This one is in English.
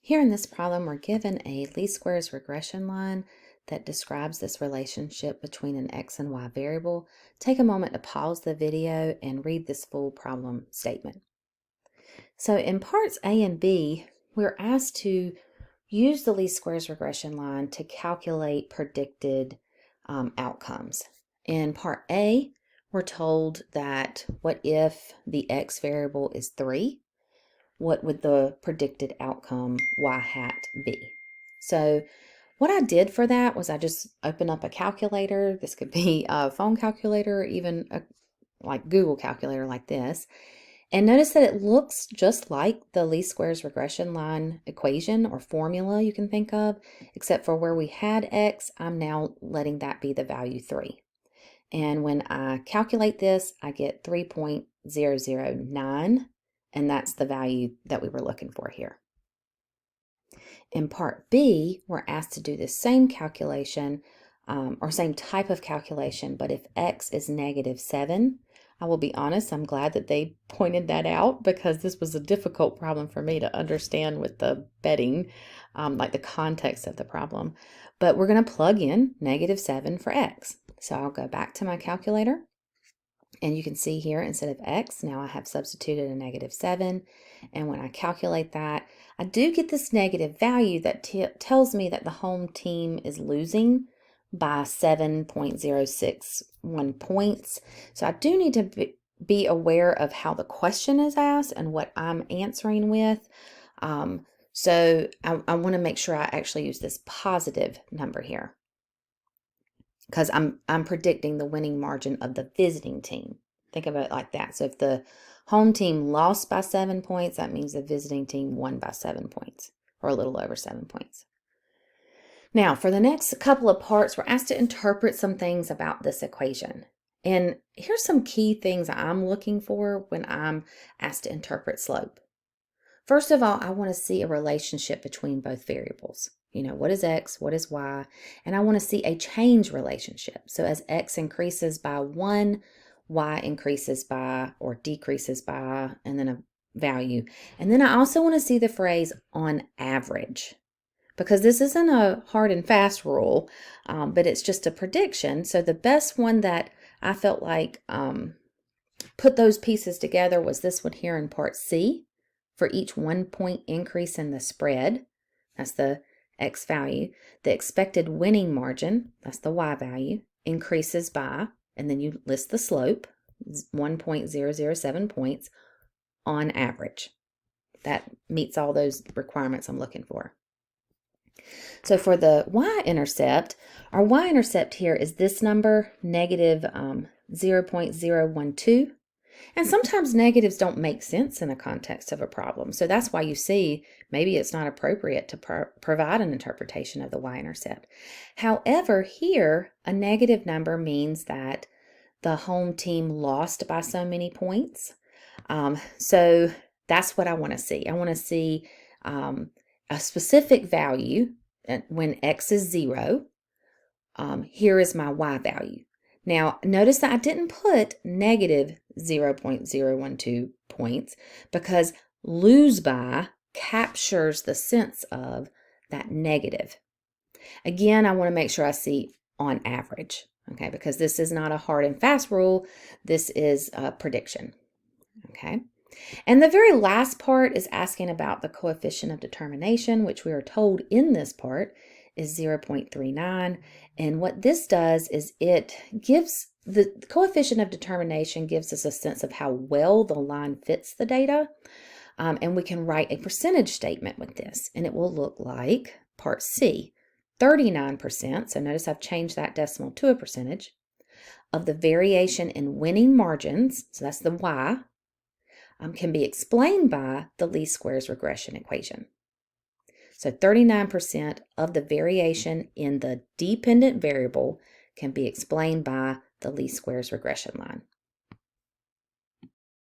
Here in this problem, we're given a least squares regression line that describes this relationship between an x and y variable. Take a moment to pause the video and read this full problem statement. So in parts A and B, we're asked to use the least squares regression line to calculate predicted outcomes. In part A, we're told that what if the x variable is 3? What would the predicted outcome y hat be? So what I did for that was I just opened up a calculator. This could be a phone calculator or even like Google calculator like this. And notice that it looks just like the least squares regression line equation or formula you can think of, except for where we had x, I'm now letting that be the value 3. And when I calculate this, I get 3.009. And that's the value that we were looking for here. In part B, we're asked to do the same calculation or same type of calculation, but if x is -7, I will be honest, I'm glad that they pointed that out because this was a difficult problem for me to understand with the betting, like the context of the problem. But we're going to plug in -7 for x. So I'll go back to my calculator. And you can see here, instead of x, now I have substituted a -7. And when I calculate that, I do get this negative value that tells me that the home team is losing by 7.061 points. So I do need to be aware of how the question is asked and what I'm answering with. So I want to make sure I actually use this positive number here, because I'm predicting the winning margin of the visiting team. Think of it like that. So if the home team lost by 7 points, that means the visiting team won by 7 points, or a little over 7 points. Now, for the next couple of parts, we're asked to interpret some things about this equation. And here's some key things I'm looking for when I'm asked to interpret slope. First of all, I want to see a relationship between both variables. You know, what is x, what is y, and I want to see a change relationship. So as x increases by 1, y increases by or decreases by, and then a value. And then I also want to see the phrase on average, because this isn't a hard and fast rule, but it's just a prediction. So the best one that I felt like put those pieces together was this one here in part C. For each 1 point increase in the spread, that's the x value, the expected winning margin, that's the y value, increases by, and then you list the slope, 1.007 points on average. That meets all those requirements I'm looking for. So for the y-intercept, our y-intercept here is this number, -0.012. And sometimes negatives don't make sense in the context of a problem. So that's why you see maybe it's not appropriate to provide an interpretation of the y-intercept. However, here, a negative number means that the home team lost by so many points. So that's what I want to see. I want to see a specific value when x is 0. Here is my y value. Now, notice that I didn't put -0.012 points because lose by captures the sense of that negative. Again, I want to make sure I see on average, okay, because this is not a hard and fast rule. This is a prediction, okay? And the very last part is asking about the coefficient of determination, which we are told in this part is 0.39. And what this does is it gives the coefficient of determination gives us a sense of how well the line fits the data. And we can write a percentage statement with this, and it will look like part C, 39%. So notice I've changed that decimal to a percentage of the variation in winning margins. So that's the y. Can be explained by the least squares regression equation. So 39% of the variation in the dependent variable can be explained by the least squares regression line.